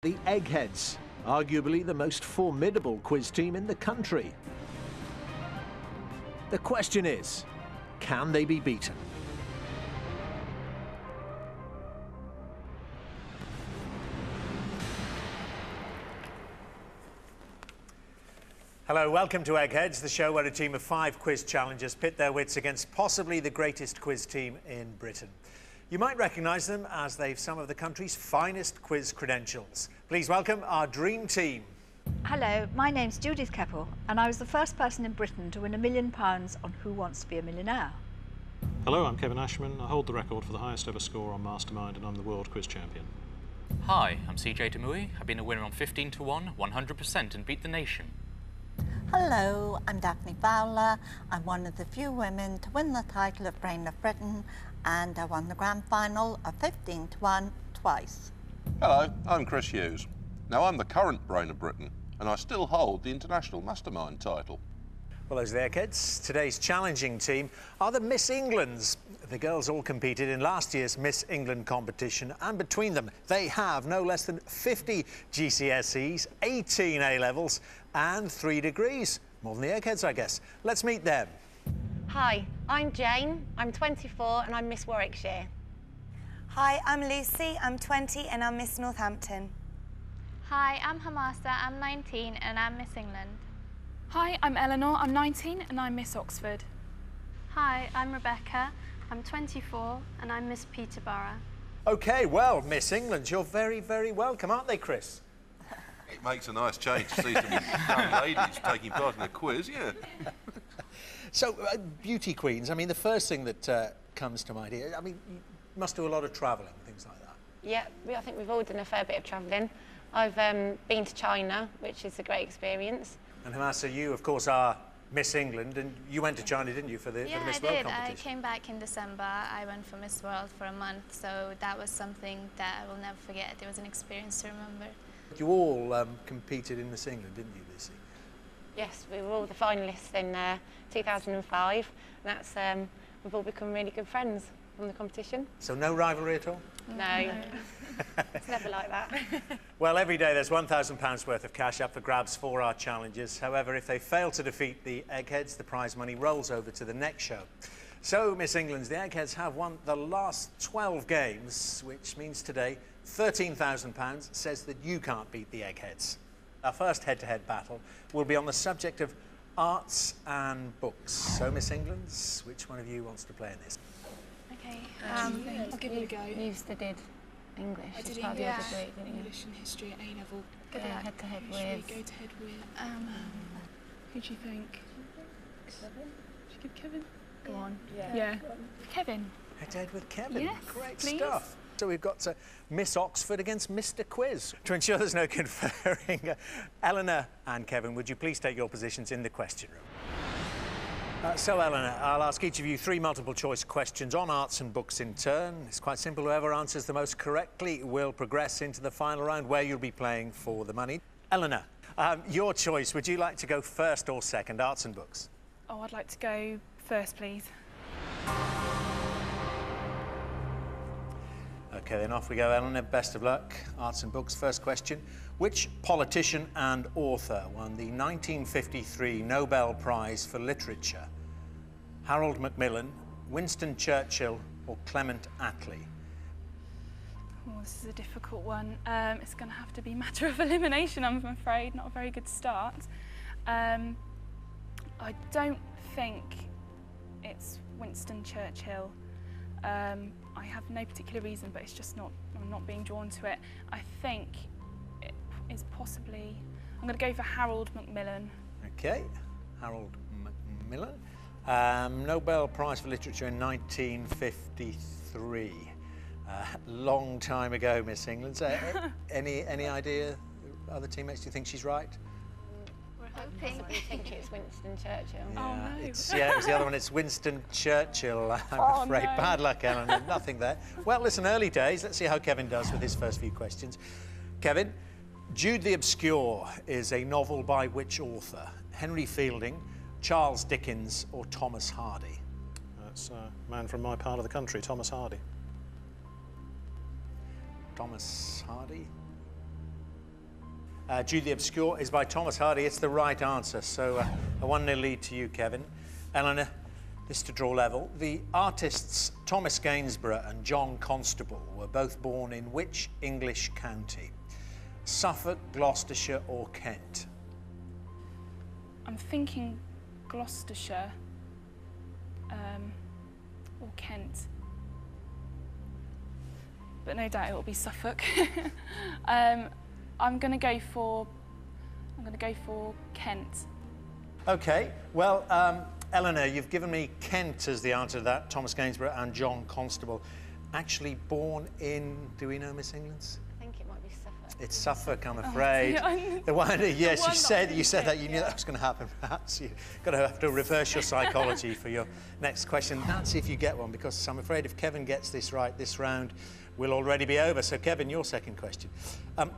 The Eggheads, arguably the most formidable quiz team in the country. The question is, can they be beaten? Hello, welcome to Eggheads, the show where a team of 5 quiz challengers pit their wits against possibly the greatest quiz team in Britain. You might recognise them as they've some of the country's finest quiz credentials. Please welcome our dream team. Hello, my name's Judith Keppel and I was the first person in Britain to win £1 million on Who Wants to Be a Millionaire. Hello, I'm Kevin Ashman. I hold the record for the highest ever score on Mastermind and I'm the world quiz champion. Hi, I'm CJ Demui. I've been a winner on 15 to 1, 100% and beat the nation. Hello, I'm Daphne Fowler. I'm one of the few women to win the title of Brain of Britain and I won the grand final of 15 to 1 twice. Hello, I'm Chris Hughes. Now I'm the current Brain of Britain and I still hold the International Mastermind title. Well, those are the Eggheads. Today's challenging team are the Miss Englands. The girls all competed in last year's Miss England competition and between them they have no less than 50 GCSEs, 18 A-levels and 3 degrees. More than the Eggheads, I guess. Let's meet them. Hi, I'm Jane, I'm 24 and I'm Miss Warwickshire. Hi, I'm Lucy, I'm 20 and I'm Miss Northampton. Hi, I'm Hamasa, I'm 19 and I'm Miss England. Hi, I'm Eleanor, I'm 19 and I'm Miss Oxford. Hi, I'm Rebecca, I'm 24 and I'm Miss Peterborough. OK, well, Miss England, you're very, very welcome, aren't they, Chris? It makes a nice change to see some young ladies taking part in a quiz, yeah. So, beauty queens, I mean, the first thing that comes to mind here, I mean, you must do a lot of travelling, things like that. Yeah, I think we've all done a fair bit of travelling. I've been to China, which is a great experience. And Hamasa, you, of course, are Miss England, and you went to China, didn't you, for the Miss World competition? I came back in December. I went for Miss World for a month, so that was something that I will never forget. It was an experience to remember. You all competed in Miss England, didn't you, Lucy? Yes, we were all the finalists in 2005, and that's we've all become really good friends from the competition. So no rivalry at all? No. It's never like that. Well, every day there's £1,000 worth of cash up for grabs for our challengers. However, if they fail to defeat the Eggheads, the prize money rolls over to the next show. So, Miss England's, the Eggheads have won the last 12 games, which means today £13,000 says that you can't beat the Eggheads. Our first head-to-head battle will be on the subject of arts and books. So, Miss England's, which one of you wants to play in this? Okay. I'll give it a go. You used to did English. I did English and history at A-level. Go head-to-head Should we with... go to head with... who do you think? Kevin? Should you give Kevin? Go on. Yeah. Kevin. Head-to-head with Kevin. Yes, Great please. stuff. So we've got Miss Oxford against Mr. Quiz. To ensure there's no conferring, Eleanor and Kevin, would you please take your positions in the question room? So, Eleanor, I'll ask each of you 3 multiple-choice questions on arts and books in turn. It's quite simple. Whoever answers the most correctly will progress into the final round, where you'll be playing for the money. Eleanor, your choice. Would you like to go first or second, arts and books? Oh, I'd like to go first, please. OK, then off we go, Eleanor. Best of luck. Arts and books. First question. Which politician and author won the 1953 Nobel Prize for Literature? Harold Macmillan, Winston Churchill or Clement Attlee? Oh, this is a difficult one. It's going to have to be matter of elimination, I'm afraid. Not a very good start. I don't think it's Winston Churchill. I have no particular reason, but it's just not, I'm not being drawn to it. I think it is possibly, I'm going to go for Harold Macmillan. OK, Harold Macmillan. Nobel Prize for Literature in 1953. Long time ago, Miss England. Any idea, other teammates, do you think she's right? I think it's Winston Churchill. Yeah, oh, no. it was the other one. It's Winston Churchill, I'm afraid. No. Bad luck, Eleanor. Nothing there. Well, listen, early days. Let's see how Kevin does with his first few questions. Kevin, Jude the Obscure is a novel by which author? Henry Fielding, Charles Dickens or Thomas Hardy? That's a man from my part of the country, Thomas Hardy. Thomas Hardy? Julie Obscure is by Thomas Hardy. It's the right answer. So a 1-0 lead to you, Kevin. Eleanor, this to draw level. The artists Thomas Gainsborough and John Constable were both born in which English county? Suffolk, Gloucestershire or Kent? I'm thinking Gloucestershire or Kent. But no doubt it will be Suffolk. I'm going to go for Kent. Okay, well, Eleanor, you've given me Kent as the answer to that. Thomas Gainsborough and John Constable. Actually born in, do we know Miss England's? I think it might be Suffolk. It's Suffolk, I'm afraid. The one, yes, you said that. You knew that was going to happen. Perhaps you're going to have to reverse your psychology for your next question. That's if you get one, because I'm afraid if Kevin gets this right, this round will already be over. So, Kevin, your second question.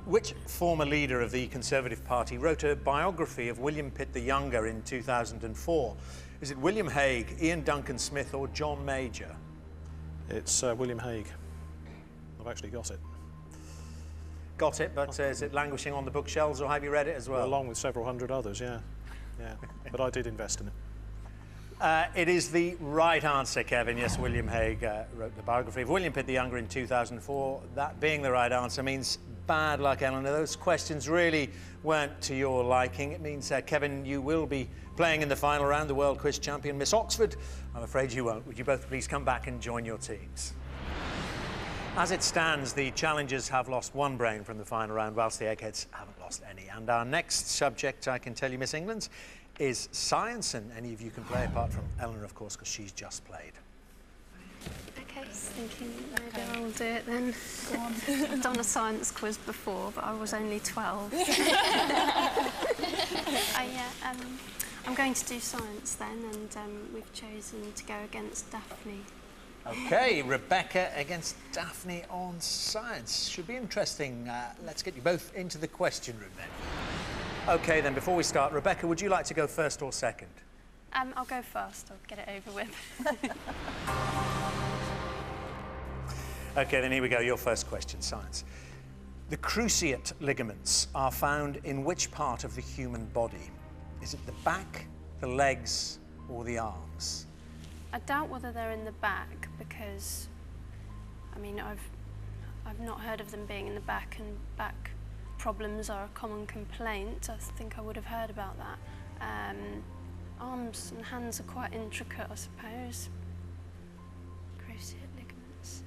Which former leader of the Conservative Party wrote a biography of William Pitt the Younger in 2004? Is it William Hague, Ian Duncan Smith or John Major? It's William Hague. I've actually got it. Got it, but is it languishing on the bookshelves or have you read it as well? Along with several hundred others, yeah. But I did invest in it. It is the right answer, Kevin. Yes, William Hague wrote the biography of William Pitt the Younger in 2004. That being the right answer means bad luck, Eleanor. Those questions really weren't to your liking. It means, Kevin, you will be playing in the final round, the World Quiz Champion, Miss Oxford. I'm afraid you won't. Would you both please come back and join your teams? As it stands, the challengers have lost one brain from the final round, whilst the Eggheads haven't lost any. And our next subject, I can tell you, Miss England's, is science, and any of you can play apart from Eleanor, of course, because she's just played. Okay, just thinking maybe I'll do it then. Go on. I've done a science quiz before, but I was only 12. I'm going to do science then, and we've chosen to go against Daphne. Okay, Rebecca against Daphne on science. Should be interesting. Let's get you both into the question room then. Okay, then, before we start, Rebecca, would you like to go first or second? I'll go first. I'll get it over with. Okay, then here we go. Your first question, science. The cruciate ligaments are found in which part of the human body? Is it the back, the legs, or the arms? I doubt whether they're in the back because, I mean, I've not heard of them being in the back, and back problems are a common complaint. I think I would have heard about that. Arms and hands are quite intricate, I suppose. Cruciate ligaments.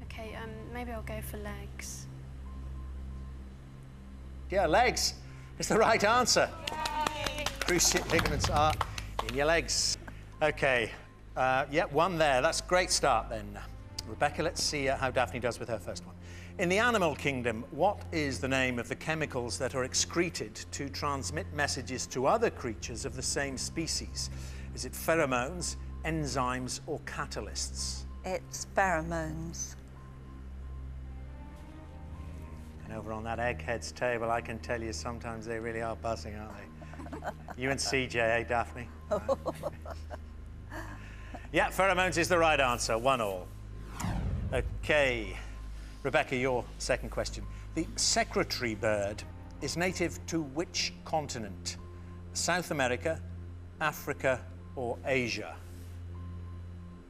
Okay, maybe I'll go for legs. Yeah, legs is the right answer. Cruciate ligaments are in your legs. Okay, yeah, one there. That's a great start then. Rebecca, let's see how Daphne does with her first one. In the animal kingdom, what is the name of the chemicals that are excreted to transmit messages to other creatures of the same species? Is it pheromones, enzymes, or catalysts? It's pheromones. And over on that Eggheads table, I can tell you sometimes they really are buzzing, aren't they? You and CJ, eh, Daphne? Yeah, pheromones is the right answer. 1-1. Okay. Rebecca, your second question. The secretary bird is native to which continent? South America, Africa, or Asia?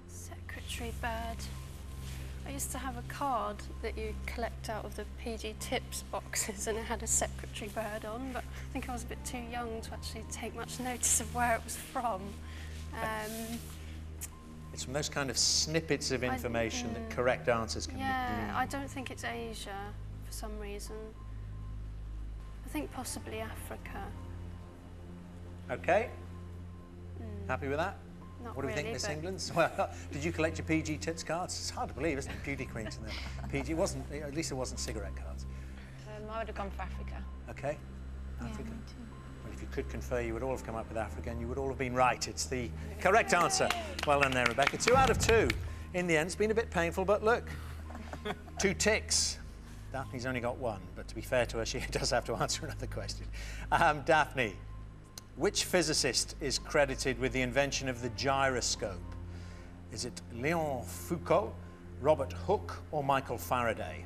Secretary bird. I used to have a card that you collect out of the PG Tips boxes, and it had a secretary bird on, but I think I was a bit too young to actually take much notice of where it was from. It's from those kind of snippets of information that correct answers can be gleaned. Yeah, I don't think it's Asia for some reason. I think possibly Africa. Okay. Happy with that? Not what do we think, Miss England? Well, did you collect your PG Tips cards? It's hard to believe, isn't it? Beauty queens and the PG wasn't. At least it wasn't cigarette cards. I would have gone for Africa. Okay. Africa. Well, if you could confer, you would all have come up with Africa, and you would all have been right. It's the correct answer. Well done there, Rebecca. 2 out of 2. In the end, it's been a bit painful, but look, 2 ticks. Daphne's only got 1, but to be fair to her, she does have to answer another question. Daphne, which physicist is credited with the invention of the gyroscope? Is it Léon Foucault, Robert Hooke, or Michael Faraday?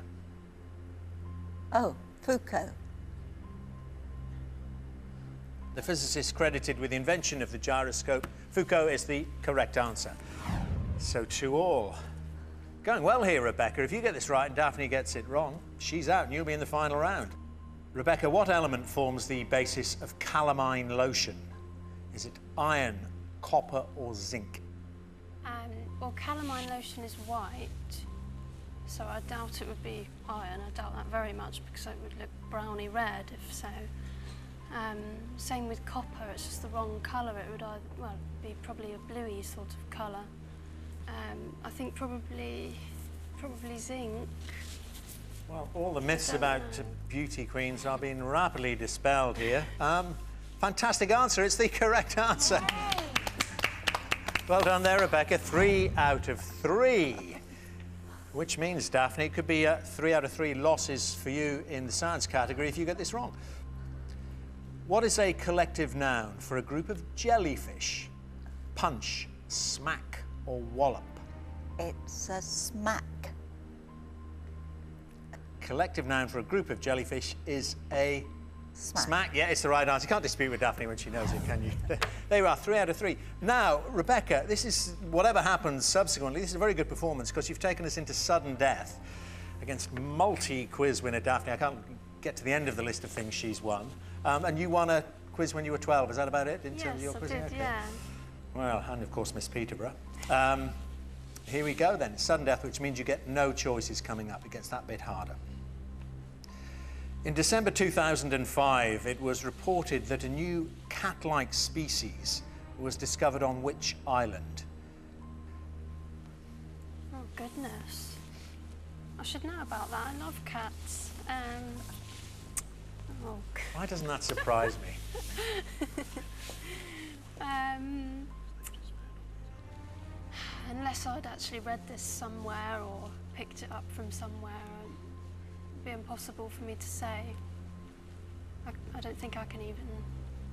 Oh, Foucault. The physicist credited with the invention of the gyroscope, Foucault, is the correct answer. So 2-all. Going well here, Rebecca. If you get this right and Daphne gets it wrong, she's out and you'll be in the final round. Rebecca, what element forms the basis of calamine lotion? Is it iron, copper or zinc? Well, calamine lotion is white, so I doubt it would be iron. I doubt that very much because it would look browny red if so. Same with copper, it's just the wrong colour. It would either, well, be probably a bluey sort of colour. I think probably zinc. Well, all the myths about beauty queens are being rapidly dispelled here. Fantastic answer, it's the correct answer. Yay. Well done there, Rebecca. 3 out of 3. Which means, Daphne, it could be 3 out of 3 losses for you in the science category if you get this wrong. What is a collective noun for a group of jellyfish? Punch, smack or wallop? It's a smack. Collective noun for a group of jellyfish is a Smack. smack. Yeah, it's the right answer. You can't dispute with Daphne when she knows it, can you? There you are, 3 out of 3. Now, Rebecca, this is, whatever happens subsequently, this is a very good performance because you've taken us into sudden death against multi-quiz winner Daphne. I can't get to the end of the list of things she's won. And you won a quiz when you were 12, is that about it? In terms of your Yes, I quizzing? did, Okay. yeah. Well, and of course, Miss Peterborough. Here we go then. Sudden death, which means you get no choices coming up. It gets that bit harder. In December 2005, it was reported that a new cat-like species was discovered on which island? Oh, goodness. I should know about that. I love cats. Oh. Why doesn't that surprise me? Unless I'd actually read this somewhere or picked it up from somewhere, it'd be impossible for me to say. I don't think I can even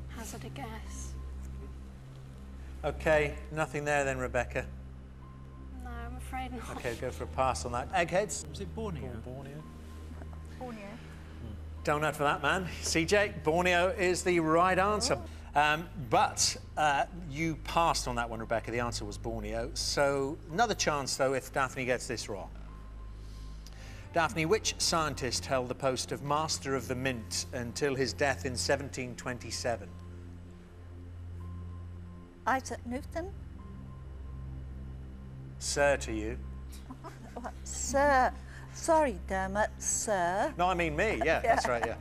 hazard a guess. OK, nothing there then, Rebecca. No, I'm afraid not. OK, go for a pass on that. Eggheads? Was it Borneo? Borneo. Donut for that man. CJ, Borneo is the right answer. But you passed on that one, Rebecca. The answer was Borneo. So another chance, though, if Daphne gets this wrong. Daphne, which scientist held the post of Master of the Mint until his death in 1727? Isaac Newton? Sir to you. What? Sir. Sorry, Dermot, sir. No, I mean me, yeah, that's right, yeah.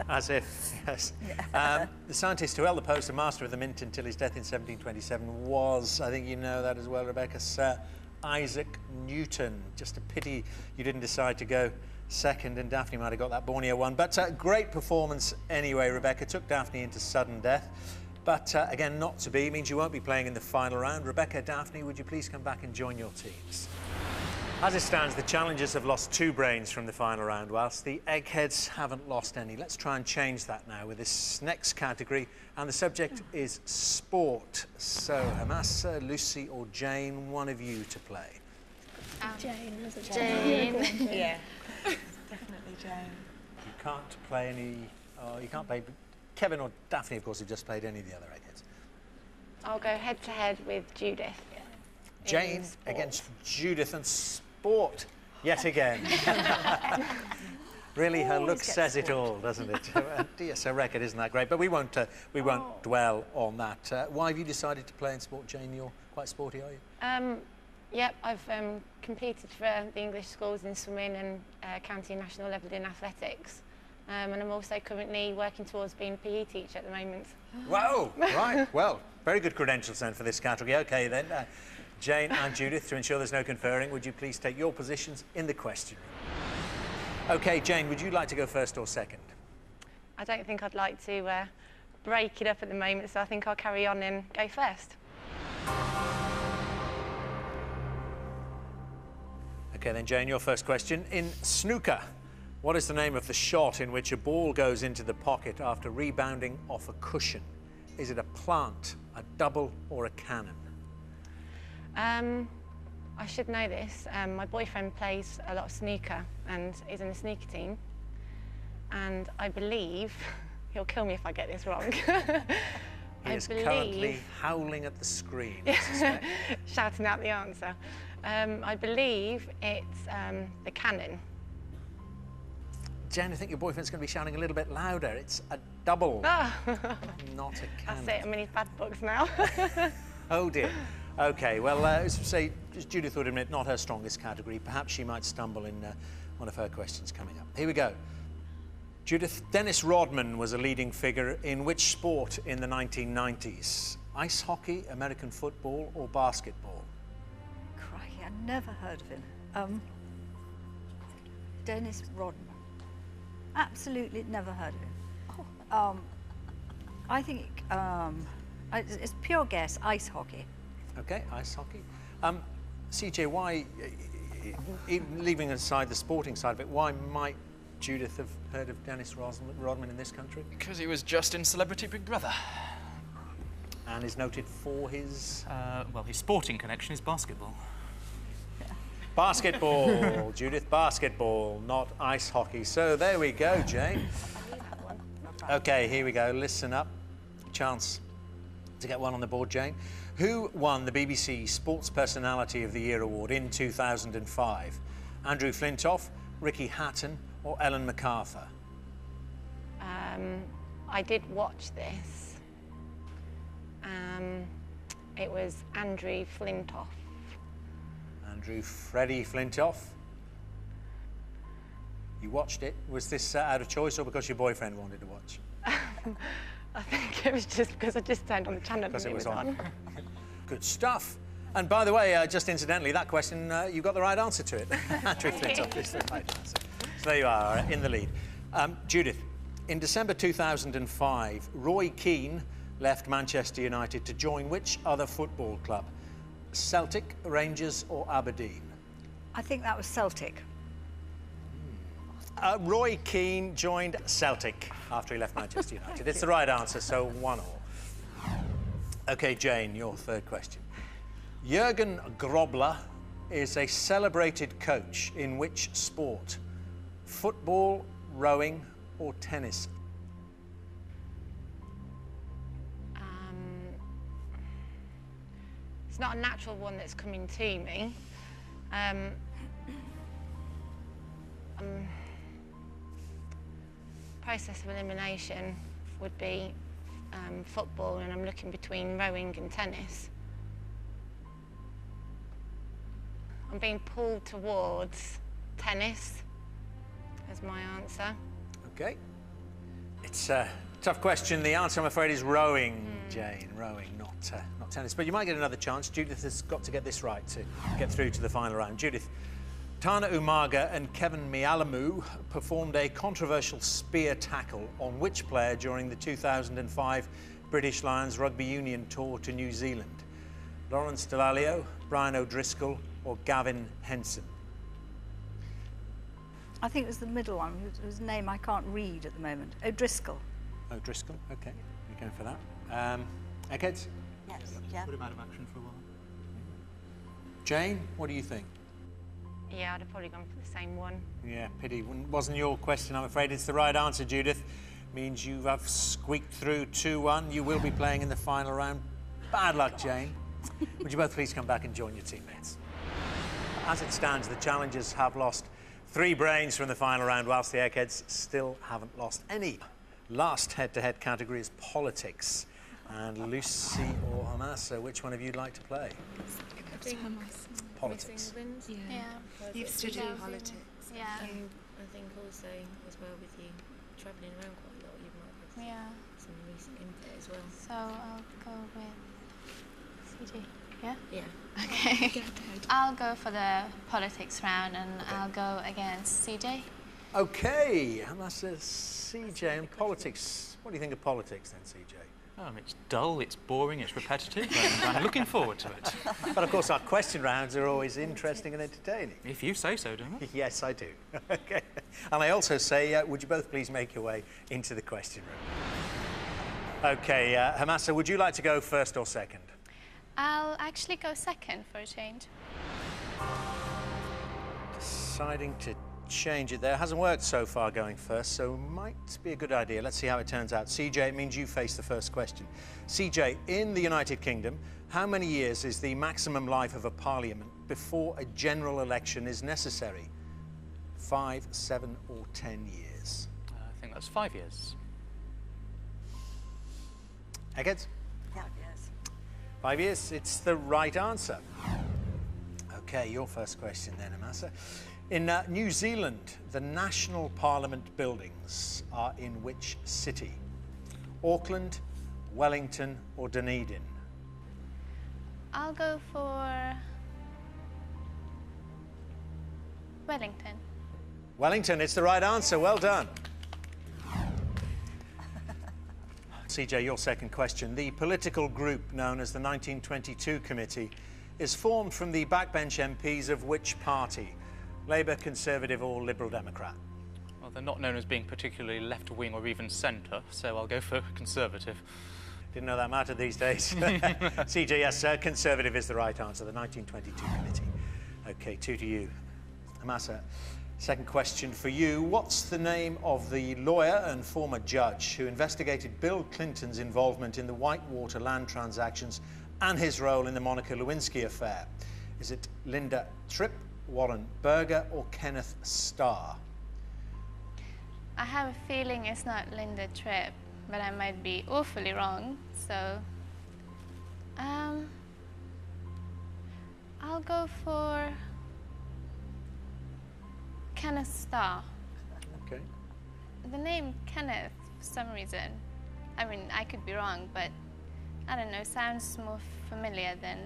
As if, yes. The scientist who held the post of Master of the Mint until his death in 1727 was, I think you know that as well, Rebecca, Sir Isaac Newton. Just a pity you didn't decide to go second, and Daphne might have got that Borneo one. But great performance anyway, Rebecca. Took Daphne into sudden death. But again, not to be, means you won't be playing in the final round. Rebecca, Daphne, would you please come back and join your teams? As it stands, the challengers have lost 2 brains from the final round, whilst the Eggheads haven't lost any. Let's try and change that now with this next category, and the subject is sport. So, Hamasa, Lucy or Jane, one of you to play. Jane, was it Jane. Yeah, definitely Jane. You can't play any... Oh, you can't play... Kevin or Daphne, of course, have just played any of the other Eggheads. I'll go head-to-head with Judith. Jane against Judith and sport, yet again. Really, her look says it all, doesn't it? Yes, her record isn't that great, but we won't dwell on that. Why have you decided to play in sport, Jane? You're quite sporty, are you? Yep, I've competed for the English schools in swimming and county and national level in athletics. And I'm also currently working towards being a PE teacher at the moment. Whoa, right, well, very good credentials then for this category. OK then, Jane and Judith, to ensure there's no conferring, would you please take your positions in the question room? OK, Jane, would you like to go first or second? I don't think I'd like to break it up at the moment, so I think I'll carry on and go first. OK then, Jane, your first question. In snooker, what is the name of the shot in which a ball goes into the pocket after rebounding off a cushion? Is it a plant, a double or a cannon? I should know this. My boyfriend plays a lot of snooker and is in the snooker team. and I believe, he'll kill me if I get this wrong. He is currently howling at the screen, I suspect. Shouting out the answer. I believe it's the cannon. Jen, I think your boyfriend's going to be shouting a little bit louder. It's a double, not a cannon. That's it, I'm in his bad books now. Oh dear. Okay, well, as I say, Judith would admit not her strongest category. Perhaps she might stumble in one of her questions coming up. Here we go. Judith, Dennis Rodman was a leading figure in which sport in the 1990s? Ice hockey, American football, or basketball? Crikey, I never heard of him. Dennis Rodman. Absolutely never heard of him. I think it's pure guess, ice hockey. Okay, ice hockey. CJ, why, leaving aside the sporting side of it, why might Judith have heard of Dennis Rodman in this country? Because he was just in Celebrity Big Brother. And is noted for his... well, his sporting connection is basketball. Basketball, Judith, basketball, not ice hockey. So there we go, Jane. Okay, here we go. Listen up. Chance to get one on the board, Jane. Who won the BBC Sports Personality of the Year award in 2005? Andrew Flintoff, Ricky Hatton, or Ellen MacArthur? I did watch this. It was Andrew Flintoff. Andrew Freddie Flintoff. You watched it. Was this out of choice or because your boyfriend wanted to watch? I think it was just because I just turned on the channel and it was on. Good stuff. And by the way, just incidentally, that question, you got the right answer to it. Andrew Flintoff is the right answer. So there you are, in the lead. Judith, in December 2005, Roy Keane left Manchester United to join which other football club? Celtic, Rangers, or Aberdeen? I think that was Celtic. Roy Keane joined Celtic after he left Manchester United. It's the right answer, so 1-1. OK, Jane, your third question. Jürgen Grobler is a celebrated coach in which sport? Football, rowing, or tennis? It's not a natural one that's coming to me. Process of elimination would be football, and I'm looking between rowing and tennis. I'm being pulled towards tennis as my answer. OK. It's a tough question. The answer, I'm afraid, is rowing, Jane. Rowing, not tennis. But you might get another chance. Judith has got to get this right to get through to the final round. Judith, Tana Umaga and Kevin Mialamu performed a controversial spear tackle on which player during the 2005 British Lions Rugby Union tour to New Zealand? Lawrence Dallaglio, Brian O'Driscoll, or Gavin Henson? I think it was the middle one, whose name I can't read at the moment. O'Driscoll. O'Driscoll, OK. You're going for that. Eggheads? Yes, yeah. Put him out of action for a while. Jane, what do you think? Yeah, I'd have probably gone for the same one. Yeah, pity. Wasn't your question, I'm afraid. It's the right answer, Judith. Means you have squeaked through 2-1. You will be playing in the final round. Bad luck, Jane. Would you both please come back and join your teammates? As it stands, the challengers have lost 3 brains from the final round, whilst the Eggheads still haven't lost any. Last head-to-head category is politics. And Lucy or Hamasa, which one of you'd like to play? Politics. Yeah. You've studied politics. Yeah. I think also as well with you travelling around quite a lot, you might have some recent input as well. So I'll go with CJ. Yeah? Yeah. Okay. I'll go for the politics round and I'll go against CJ. OK, Hamasa, CJ and politics. What do you think of politics then, CJ? It's dull, it's boring, it's repetitive, and I'm looking forward to it. But of course, our question rounds are always interesting and entertaining. If you say so, don't I? Yes, I do. OK. And I also say, would you both please make your way into the question room? OK, Hamasa, would you like to go first or second? I'll actually go second for a change. Deciding to change it there. Hasn't worked so far going first, so might be a good idea. Let's see how it turns out. CJ, it means you face the first question. CJ, in the United Kingdom, how many years is the maximum life of a parliament before a general election is necessary? 5, 7 or 10 years? I think that's 5 years. Eggheads? 5 years. 5 years, it's the right answer. Okay, your first question then, Hamasa. In New Zealand, the national parliament buildings are in which city? Auckland, Wellington or Dunedin? I'll go for Wellington. Wellington, it's the right answer. Well done. CJ, your second question. The political group known as the 1922 Committee is formed from the backbench MPs of which party? Labour, Conservative or Liberal Democrat? Well, they're not known as being particularly left-wing or even centre, so I'll go for Conservative. Didn't know that mattered these days. CJ, yes, sir. Conservative is the right answer, the 1922 Committee. OK, 2 to you. Hamasa, second question for you. What's the name of the lawyer and former judge who investigated Bill Clinton's involvement in the Whitewater land transactions and his role in the Monica Lewinsky affair? Is it Linda Tripp, Warren Berger or Kenneth Starr? I have a feeling it's not Linda Tripp, but I might be awfully wrong, so I'll go for Kenneth Starr. Okay. The name Kenneth, for some reason, I mean, I could be wrong, but I don't know, sounds more familiar than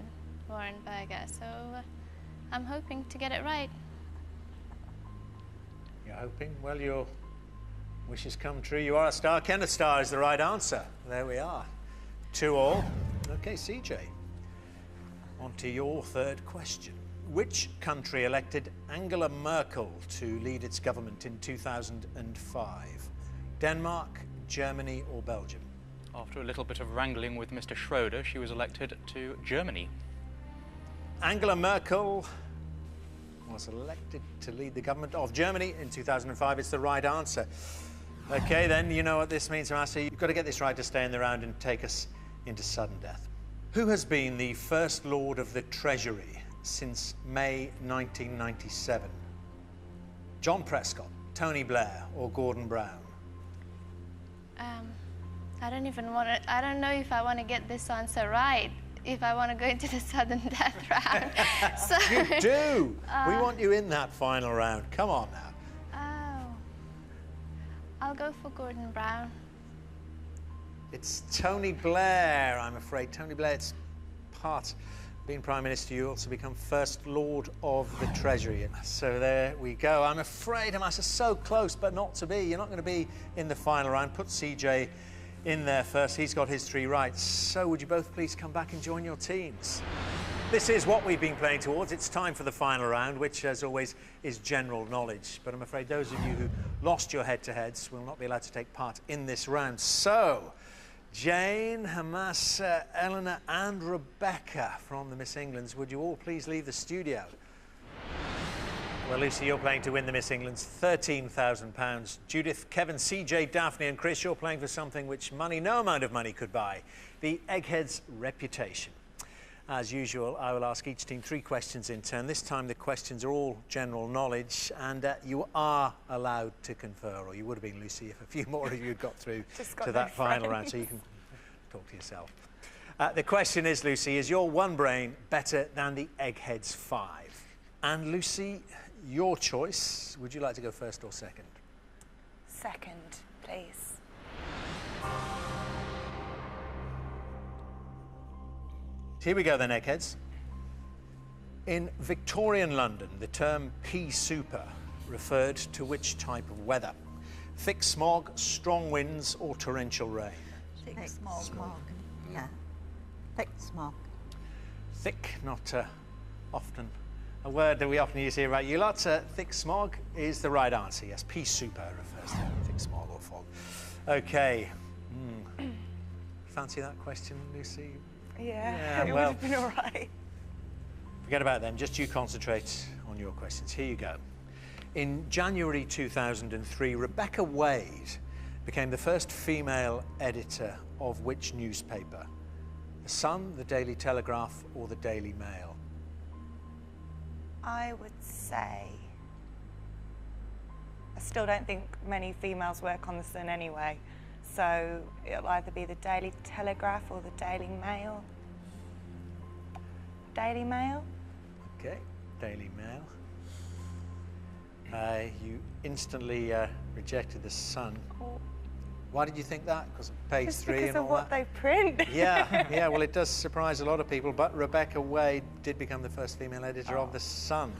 Warren Berger, so I'm hoping to get it right. You're hoping? Well, your wishes come true. You are a star. Kenneth Starr is the right answer. There we are. 2-all. OK, CJ. On to your third question. Which country elected Angela Merkel to lead its government in 2005? Denmark, Germany or Belgium? After a little bit of wrangling with Mr. Schroeder, she was elected to Germany. Angela Merkel was elected to lead the government of Germany in 2005. It's the right answer. OK, then, you know what this means, Hamasa. You've got to get this right to stay in the round and take us into sudden death. Who has been the First Lord of the Treasury since May 1997? John Prescott, Tony Blair or Gordon Brown? I don't know if I want to get this answer right, if I want to go into the sudden death round. So, you do! We want you in that final round. Come on now. Oh. I'll go for Gordon Brown. It's Tony Blair, I'm afraid. Tony Blair, it's part being Prime Minister, you also become First Lord of the Treasury. So there we go. I'm afraid, Hamasa, so close, but not to be. You're not going to be in the final round. Put CJ in there first. He's got his 3 right. So would you both please come back and join your teams? This is what we've been playing towards. It's time for the final round, which, as always, is general knowledge. But I'm afraid those of you who lost your head-to-heads will not be allowed to take part in this round. So, Jane, Hamasa, Eleanor and Rebecca from the Miss Englands, would you all please leave the studio? Well, Lucy, you're playing to win the Miss England's £13,000. Judith, Kevin, CJ, Daphne and Chris, you're playing for something which money, no amount of money could buy, the Eggheads' reputation. As usual, I will ask each team 3 questions in turn. This time the questions are all general knowledge and you are allowed to confer, or you would have been, Lucy, if a few more of you had got through to that final round, so you can talk to yourself. The question is, Lucy, is your one brain better than the Eggheads' 5? And Lucy, your choice. Would you like to go first or second? Second, please. Here we go then, Eggheads. In Victorian London, the term pea super referred to which type of weather? Thick smog, strong winds or torrential rain? Thick smog. Yeah. Thick smog. Thick, not often a word that we often use here, right? You lot, thick smog is the right answer. Yes, pea super refers to thick smog or fog. Okay. Fancy that question, Lucy? Yeah, it well, would have been all right. Forget about them. Just you concentrate on your questions. Here you go. In January 2003, Rebecca Wade became the first female editor of which newspaper? The Sun, the Daily Telegraph, or the Daily Mail? I would say... I still don't think many females work on the Sun anyway, so it'll either be the Daily Telegraph or the Daily Mail. Daily Mail? Okay, Daily Mail. You instantly rejected the Sun. Oh. Why did you think that? Because of page Just 3 because and of all what that? they print. Yeah, well, it does surprise a lot of people, but Rebecca Wade did become the first female editor of The Sun.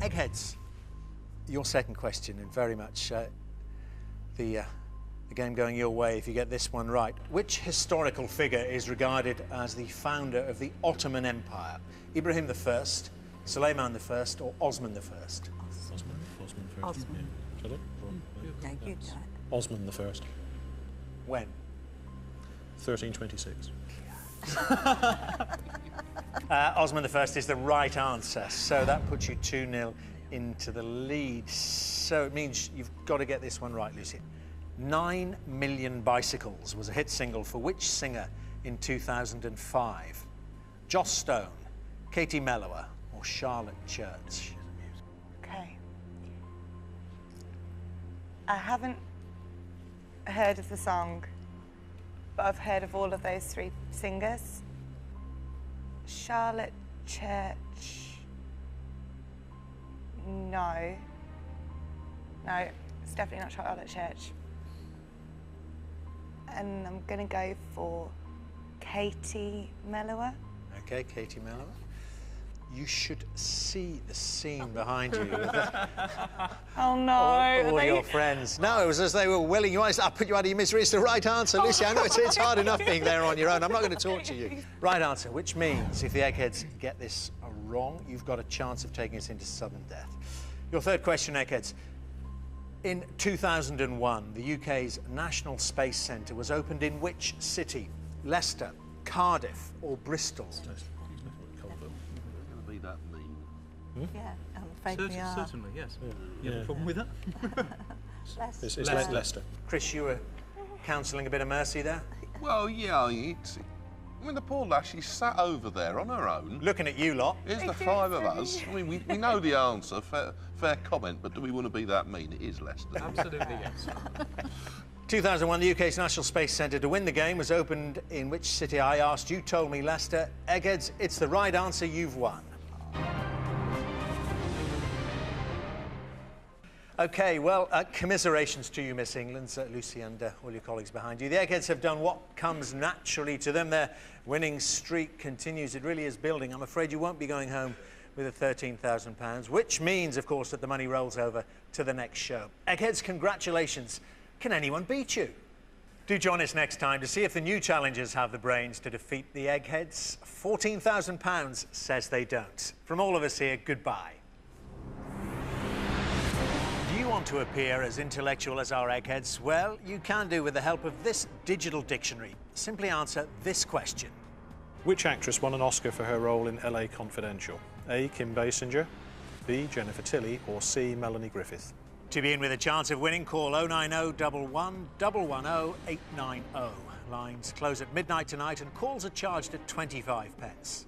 Eggheads, your second question, and very much the game going your way if you get this one right. Which historical figure is regarded as the founder of the Ottoman Empire? Ibrahim I, Suleiman I, or Osman I? Osman first. Osman. Yeah. Shall I? No, you do it. Osman the First. When? 1326. Osman I is the right answer, so that puts you 2-0 into the lead. So it means you've got to get this one right, Lucy. 9 Million Bicycles was a hit single for which singer in 2005? Joss Stone, Katie Mellower, or Charlotte Church? Okay. I haven't heard of the song, but I've heard of all of those 3 singers. Charlotte Church. No. No, it's definitely not Charlotte Church. And I'm going to go for Katie Mellower. Okay, Katie Mellower. You should see the scene behind you. Oh no! All your friends. No, it was as they were willing you. I put you out of your misery. It's the right answer, Lucy. I know it's hard enough being there on your own. I'm not going to torture you. Right answer, which means if the Eggheads get this wrong, you've got a chance of taking us into sudden death. Your third question, Eggheads. In 2001, the UK's National Space Centre was opened in which city? Leicester, Cardiff, or Bristol? That mean? Yeah, I'm afraid we are. Certainly, yes. You have a problem with that? It's Leicester. Chris, you were counselling a bit of mercy there? Well, yeah, I mean, the poor lass, she's sat over there on her own. Looking at you lot. Here's the 5 of us. I mean, we know the answer, fair comment, but do we want to be that mean? It is Leicester. Absolutely, yes. 2001, the UK's National Space Centre to win the game was opened in which city? I asked. You told me Leicester. Eggheads, it's the right answer. You've won. OK, well, commiserations to you, Miss England, Lucy and all your colleagues behind you. The Eggheads have done what comes naturally to them. Their winning streak continues. It really is building. I'm afraid you won't be going home with a £13,000, which means, of course, that the money rolls over to the next show. Eggheads, congratulations. Can anyone beat you? Do join us next time to see if the new challengers have the brains to defeat the Eggheads. £14,000 says they don't. From all of us here, goodbye. Do you want to appear as intellectual as our Eggheads? Well, you can do with the help of this digital dictionary. Simply answer this question. Which actress won an Oscar for her role in LA Confidential? A. Kim Basinger, B. Jennifer Tilly, or C. Melanie Griffith? To be in with a chance of winning, call 090 11 110 890. Lines close at midnight tonight and calls are charged at 25 pence.